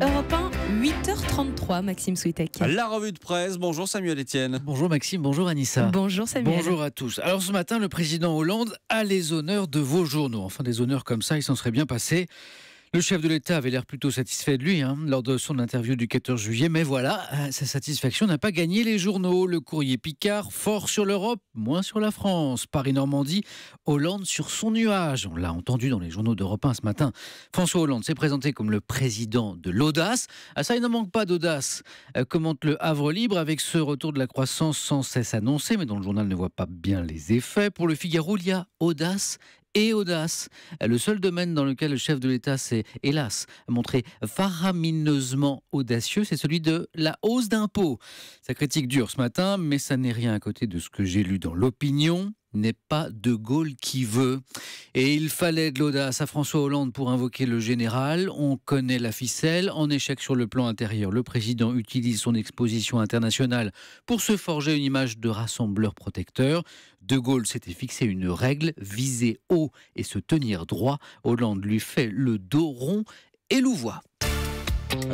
Europe 1, 8h33, Maxime Switek. La revue de presse, bonjour Samuel Etienne. Bonjour Maxime, bonjour Anissa. Bonjour Samuel. Bonjour à tous. Alors ce matin, le président Hollande a les honneurs de vos journaux. Enfin des honneurs comme ça, il s'en serait bien passé. Le chef de l'État avait l'air plutôt satisfait de lui lors de son interview du 14 juillet. Mais voilà, sa satisfaction n'a pas gagné les journaux. Le Courrier Picard, fort sur l'Europe, moins sur la France. Paris-Normandie, Hollande sur son nuage. On l'a entendu dans les journaux d'Europe 1 ce matin. François Hollande s'est présenté comme le président de l'audace. Ah ça, il n'en manque pas d'audace, commente le Havre Libre avec ce retour de la croissance sans cesse annoncé, mais dont le journal ne voit pas bien les effets. Pour le Figaro, il y a audace et audace. Le seul domaine dans lequel le chef de l'État s'est, hélas, montré faramineusement audacieux, c'est celui de la hausse d'impôts. Sa critique dure ce matin, mais ça n'est rien à côté de ce que j'ai lu dans l'opinion. N'est pas De Gaulle qui veut. Et il fallait de l'audace à François Hollande pour invoquer le général. On connaît la ficelle. En échec sur le plan intérieur, le président utilise son exposition internationale pour se forger une image de rassembleur protecteur. De Gaulle s'était fixé une règle, viser haut et se tenir droit. Hollande lui fait le dos rond et louvoie.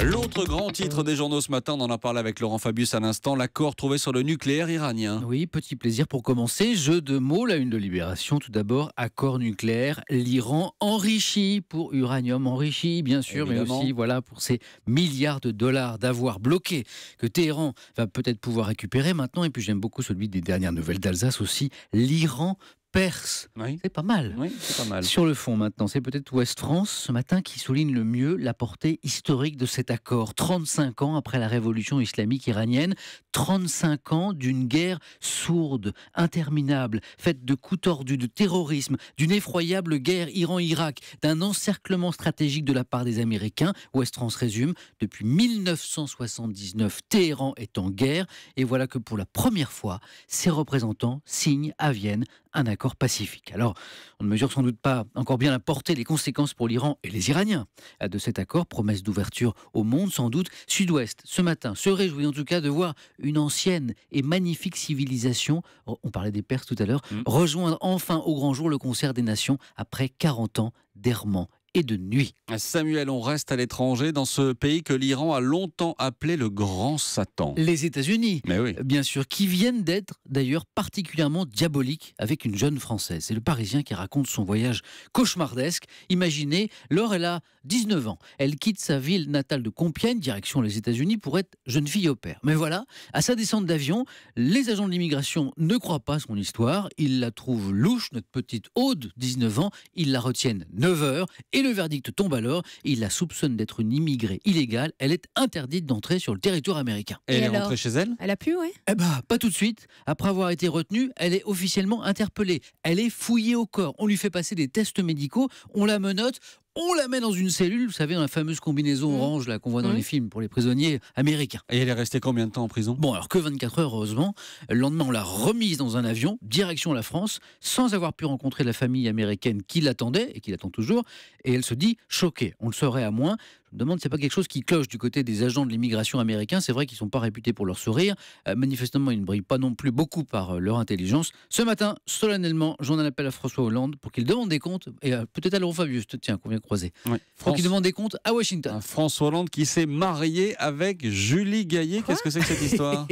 L'autre grand titre des journaux ce matin, on en a parlé avec Laurent Fabius à l'instant, l'accord trouvé sur le nucléaire iranien. Oui, petit plaisir pour commencer. Jeu de mots, la une de Libération. Tout d'abord, accord nucléaire, l'Iran enrichi pour uranium enrichi, bien sûr, évidemment. Mais aussi voilà, pour ces milliards de dollars d'avoirs bloqués que Téhéran va peut-être pouvoir récupérer maintenant. Et puis j'aime beaucoup celui des dernières nouvelles d'Alsace aussi, l'Iran perse. Oui. C'est pas mal. Oui, c'est pas mal. Sur le fond maintenant, c'est peut-être Ouest France ce matin qui souligne le mieux la portée historique de cet accord. 35 ans après la révolution islamique iranienne, 35 ans d'une guerre sourde, interminable, faite de coups tordus, de terrorisme, d'une effroyable guerre Iran-Irak, d'un encerclement stratégique de la part des Américains. Ouest France résume, depuis 1979, Téhéran est en guerre et voilà que pour la première fois, ses représentants signent à Vienne un accord pacifique. Alors, on ne mesure sans doute pas encore bien la portée, les conséquences pour l'Iran et les Iraniens de cet accord, promesse d'ouverture au monde sans doute. Sud-Ouest, ce matin, se réjouit en tout cas de voir une ancienne et magnifique civilisation, on parlait des Perses tout à l'heure, rejoindre enfin au grand jour le concert des nations après 40 ans d'errement et de nuit. Samuel, on reste à l'étranger dans ce pays que l'Iran a longtemps appelé le grand Satan. Les États-Unis, mais oui. Bien sûr, qui viennent d'être d'ailleurs particulièrement diaboliques avec une jeune Française. C'est le Parisien qui raconte son voyage cauchemardesque. Imaginez, Laure, elle a 19 ans. Elle quitte sa ville natale de Compiègne, direction les États-Unis, pour être jeune fille au pair. Mais voilà, à sa descente d'avion, les agents de l'immigration ne croient pas à son histoire. Ils la trouvent louche, notre petite Aude, 19 ans. Ils la retiennent 9 heures et le verdict tombe alors. Il la soupçonne d'être une immigrée illégale. Elle est interdite d'entrer sur le territoire américain. Et elle est rentrée chez elle ? Elle a pu, oui. Eh ben, pas tout de suite. Après avoir été retenue, elle est officiellement interpellée. Elle est fouillée au corps. On lui fait passer des tests médicaux. On la menotte. On la met dans une cellule, vous savez, dans la fameuse combinaison orange là, qu'on voit dans les films pour les prisonniers américains. Et elle est restée combien de temps en prison ? Bon, alors que 24 heures, heureusement. Le lendemain, on l'a remise dans un avion, direction la France, sans avoir pu rencontrer la famille américaine qui l'attendait, et qui l'attend toujours. Et elle se dit choquée. On le saurait à moins. Je me demande si c'est pas quelque chose qui cloche du côté des agents de l'immigration américains. C'est vrai qu'ils ne sont pas réputés pour leur sourire. Manifestement, ils ne brillent pas non plus beaucoup par leur intelligence. Ce matin, solennellement, j'en appelle à François Hollande pour qu'il demande des comptes, et peut-être à Laurent Fabius, tiens, qu'on vient de croiser. Oui. Pour qu'il demande des comptes à Washington. François Hollande qui s'est marié avec Julie Gaillet. Qu'est-ce que c'est que cette histoire ?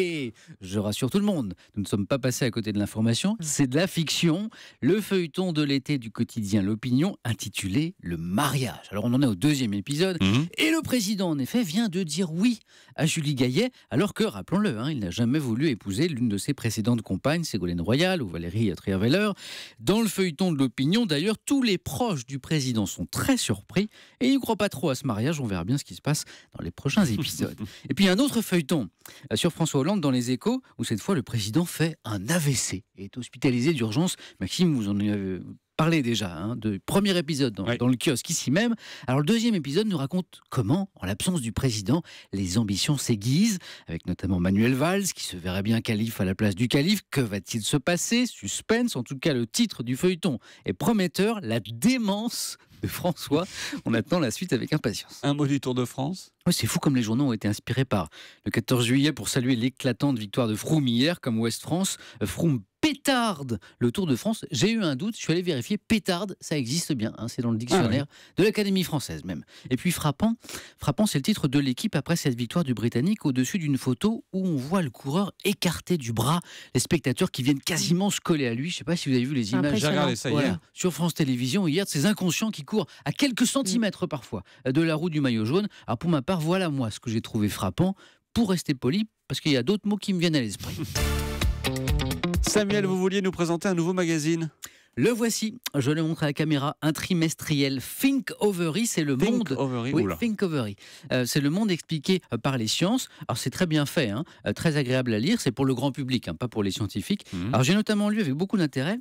Je rassure tout le monde, nous ne sommes pas passés à côté de l'information. C'est de la fiction. Le feuilleton de l'été du quotidien L'Opinion, intitulé Le mariage. Alors on en est au 2e épisode. Et le président, en effet, vient de dire oui à Julie Gaillet, alors que, rappelons-le, il n'a jamais voulu épouser l'une de ses précédentes compagnes, Ségolène Royal ou Valérie Trierweiler. Dans le feuilleton de L'Opinion, d'ailleurs, tous les proches du président sont très surpris et ils ne croient pas trop à ce mariage. On verra bien ce qui se passe dans les prochains épisodes. Et puis un autre feuilleton sur François Hollande dans Les Échos, où cette fois le président fait un AVC et est hospitalisé d'urgence. Maxime, vous en avez parlé déjà de premier épisode dans le kiosque ici même. Alors le 2e épisode nous raconte comment, en l'absence du président, les ambitions s'aiguisent, avec notamment Manuel Valls qui se verrait bien calife à la place du calife. Que va-t-il se passer ? Suspense, en tout cas le titre du feuilleton est prometteur, la démence de François. On attend la suite avec impatience. Un mot du Tour de France ? Oui, c'est fou comme les journaux ont été inspirés par le 14 juillet pour saluer l'éclatante victoire de Froome hier, comme Ouest France. Froome pétarde le Tour de France. J'ai eu un doute, je suis allé vérifier. Pétarde, ça existe bien, hein, c'est dans le dictionnaire de l'Académie française même. Et puis frappant, c'est le titre de l'équipe après cette victoire du Britannique au-dessus d'une photo où on voit le coureur écarté du bras, les spectateurs qui viennent quasiment se coller à lui. Je ne sais pas si vous avez vu les images. J'ai regardé ça hier. Sur France Télévisions hier, de ces inconscients qui courent à quelques centimètres parfois de la roue du maillot jaune. Alors pour ma part, voilà moi ce que j'ai trouvé frappant, pour rester poli, parce qu'il y a d'autres mots qui me viennent à l'esprit. Samuel, vous vouliez nous présenter un nouveau magazine ? Le voici, je le montre à la caméra, un trimestriel Thinkovery, c'est le monde. Thinkovery. C'est le monde expliqué par les sciences. Alors c'est très bien fait, hein, très agréable à lire, c'est pour le grand public, hein, pas pour les scientifiques. Alors j'ai notamment lu avec beaucoup d'intérêt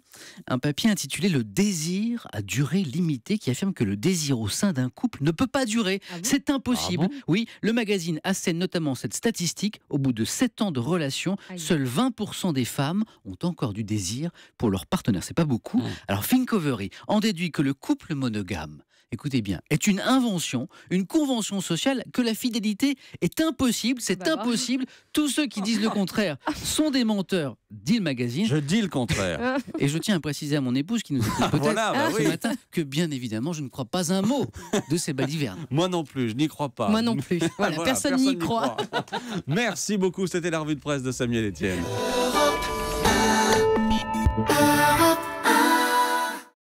un papier intitulé Le désir à durée limitée qui affirme que le désir au sein d'un couple ne peut pas durer. Ah bon ? C'est impossible. Ah bon ? Oui, le magazine assène notamment cette statistique. Au bout de 7 ans de relation, seuls 20% des femmes ont encore du désir pour leur partenaire. C'est pas beaucoup. Alors Thinkovery en déduit que le couple monogame, écoutez bien, est une invention, une convention sociale, que la fidélité est impossible, c'est impossible. Tous ceux qui disent le contraire sont des menteurs, dit le magazine. Je dis le contraire. Et je tiens à préciser à mon épouse qui nous écoute peut-être ce matin que bien évidemment je ne crois pas un mot de ces balivernes. Moi non plus, je n'y crois pas. Moi non plus. Voilà, personne n'y croit. Merci beaucoup, c'était la revue de presse de Samuel Etienne.